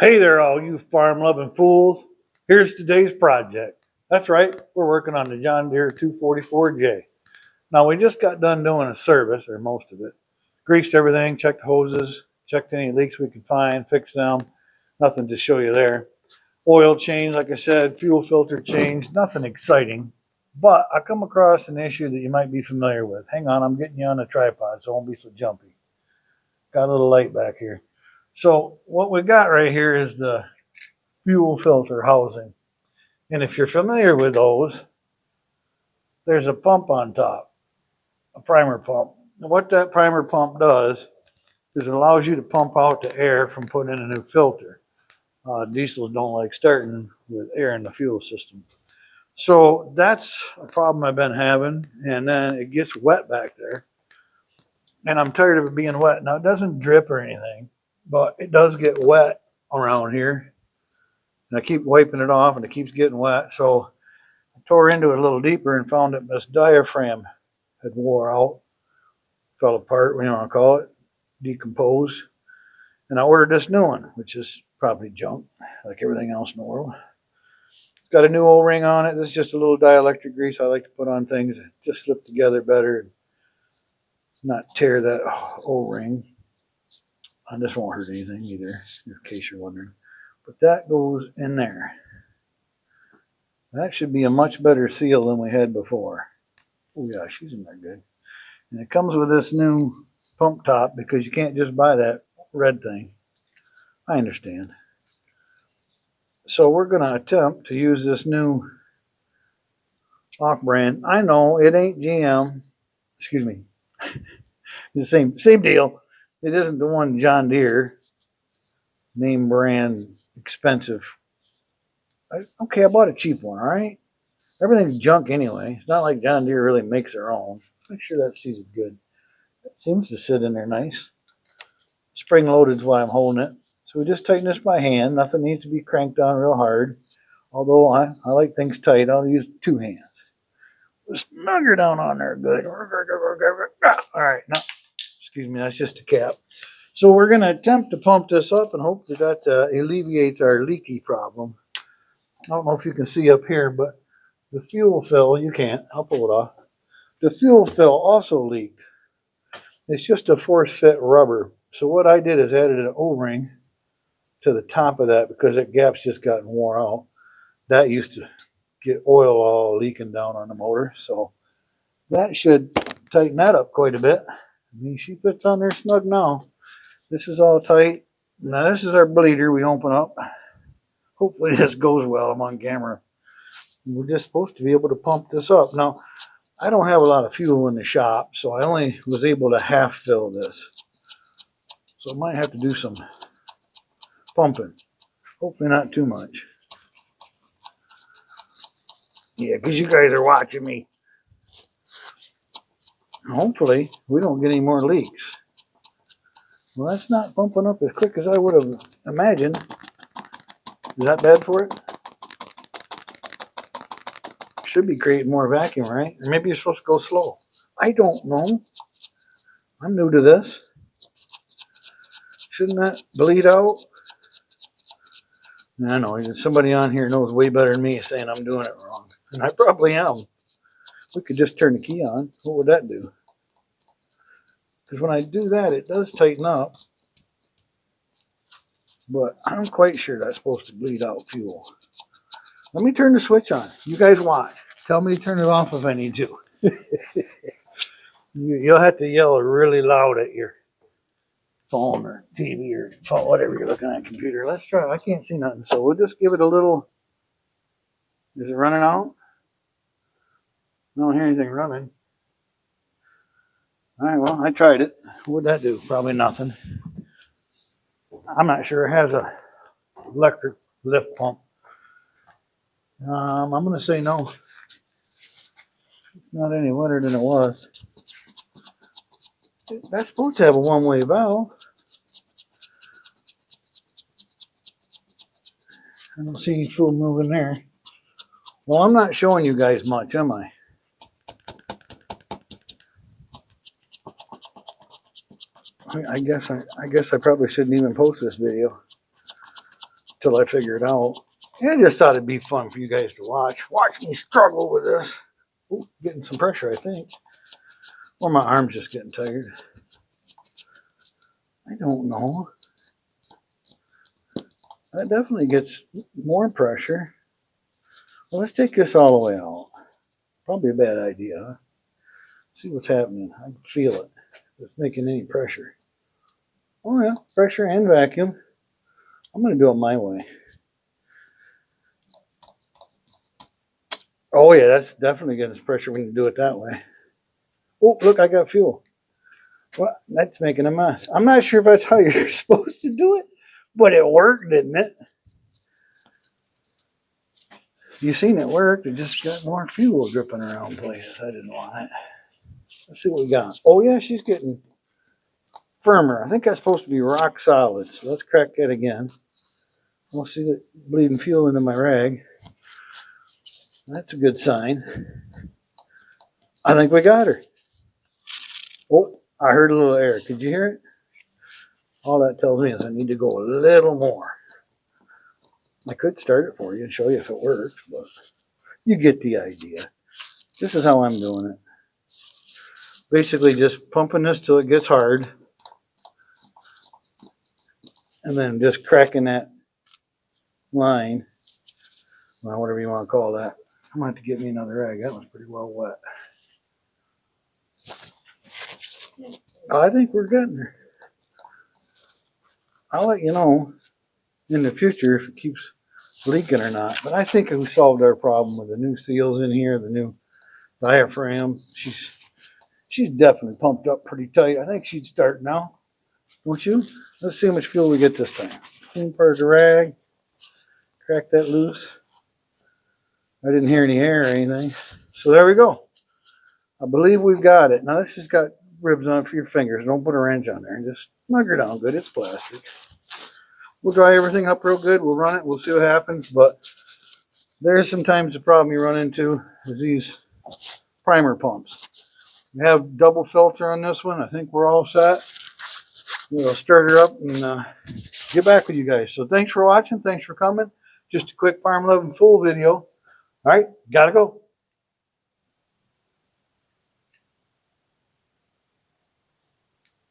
Hey there, all you farm-loving fools. Here's today's project. That's right, we're working on the John Deere 244J. Now, we just got done doing a service, or most of it. Greased everything, checked hoses, checked any leaks we could find, fixed them. Nothing to show you there. Oil change, like I said, fuel filter change, nothing exciting. But I come across an issue that you might be familiar with. Hang on, I'm getting you on a tripod, so it won't be so jumpy. Got a little light back here. So what we got right here is the fuel filter housing. And if you're familiar with those, there's a pump on top, a primer pump. And what that primer pump does is it allows you to pump out the air from putting in a new filter. Diesels don't like starting with air in the fuel system. So that's a problem I've been having. And then it gets wet back there. And I'm tired of it being wet. Now, it doesn't drip or anything, but it does get wet around here. And I keep wiping it off and it keeps getting wet. So I tore into it a little deeper and found that this diaphragm had wore out, fell apart, what you want to call it, decomposed. And I ordered this new one, which is probably junk, like everything else in the world. It's got a new O-ring on it. This is just a little dielectric grease I like to put on things that just slip together better and not tear that O-ring. And this won't hurt anything either, in case you're wondering. But that goes in there. That should be a much better seal than we had before. Oh yeah, she's in there good. And it comes with this new pump top because you can't just buy that red thing. I understand. So we're going to attempt to use this new off-brand. I know it ain't GM. Excuse me. The same deal. It isn't the one John Deere name brand expensive. Okay, I bought a cheap one. All right. Everything's junk anyway. It's not like John Deere really makes their own. Make sure that seats good. It seems to sit in there nice. Spring loaded is why I'm holding it. So we just tighten this by hand. Nothing needs to be cranked on real hard. Although I like things tight, I'll use two hands. Snug her down on there good. All right, now, excuse me, that's just a cap. So we're going to attempt to pump this up and hope that that alleviates our leaky problem. I don't know if you can see up here, but the fuel fill, you can't. I'll pull it off. The fuel fill also leaked. It's just a force fit rubber. So what I did is added an O-ring to the top of that because that gap's just gotten worn out. That used to get oil all leaking down on the motor. So that should tighten that up quite a bit. I mean, she fits on there snug now. This is all tight. Now this is our bleeder we open up. Hopefully this goes well. I'm on camera. We're just supposed to be able to pump this up. Now, I don't have a lot of fuel in the shop, so I only was able to half fill this. So I might have to do some pumping. Hopefully not too much. Yeah, because you guys are watching me. Hopefully we don't get any more leaks. Well, that's not pumping up as quick as I would have imagined. Is that bad for it? Should be creating more vacuum, right? Or maybe you're supposed to go slow. I don't know. I'm new to this. Shouldn't that bleed out? I know, somebody on here knows way better than me saying I'm doing it wrong. And I probably am. We could just turn the key on. What would that do? Because when I do that, it does tighten up. But I'm quite sure that's supposed to bleed out fuel. Let me turn the switch on. You guys watch. Tell me to turn it off if I need to. You'll have to yell really loud at your phone or TV or phone, whatever you're looking at, computer. Let's try. I can't see nothing, so we'll just give it a little. Is it running out? I don't hear anything running. All right, well, I tried it. What'd that do? Probably nothing. I'm not sure it has a electric lift pump. I'm going to say no. It's not any wetter than it was. That's supposed to have a one-way valve. I don't see any fluid moving there. Well, I'm not showing you guys much, am I? I guess I probably shouldn't even post this video. till I figure it out. Yeah, I just thought it'd be fun for you guys to watch. Watch me struggle with this. Ooh, getting some pressure, I think. Or my arm's just getting tired. I don't know. That definitely gets more pressure. Well, let's take this all the way out. Probably a bad idea, huh? See what's happening. I can feel it. It's making any pressure. Oh yeah, pressure and vacuum. I'm going to do it my way. Oh yeah, that's definitely getting us pressure when you do it that way. Oh, look, I got fuel. Well, that's making a mess. I'm not sure if that's how you're supposed to do it, but it worked, didn't it? You seen it work. It just got more fuel dripping around places. I didn't want it. Let's see what we got. Oh yeah, she's getting firmer. I think that's supposed to be rock solid. So let's crack that again. We'll see the bleeding fuel into my rag. That's a good sign. I think we got her. Oh, I heard a little air. Could you hear it? All that tells me is I need to go a little more. I could start it for you and show you if it works, but you get the idea. This is how I'm doing it. Basically just pumping this till it gets hard and then just cracking that line, well, whatever you want to call that. I'm going to have to get me another rag. That was pretty well wet. I think we're getting there. I'll let you know in the future if it keeps leaking or not. But I think we solved our problem with the new seals in here, the new diaphragm. She's definitely pumped up pretty tight. I think she'd start now. Don't you? Let's see how much fuel we get this time. Clean part of the rag. Crack that loose. I didn't hear any air or anything. So there we go. I believe we've got it. Now this has got ribs on it for your fingers. Don't put a wrench on there. And just snug her down good. It's plastic. We'll dry everything up real good. We'll run it. We'll see what happens. But there's sometimes the problem you run into is these primer pumps. We have double filter on this one. I think we're all set. We'll start her up and get back with you guys. So thanks for watching. Thanks for coming. Just a quick Farm Loving Fool video. All right, gotta go.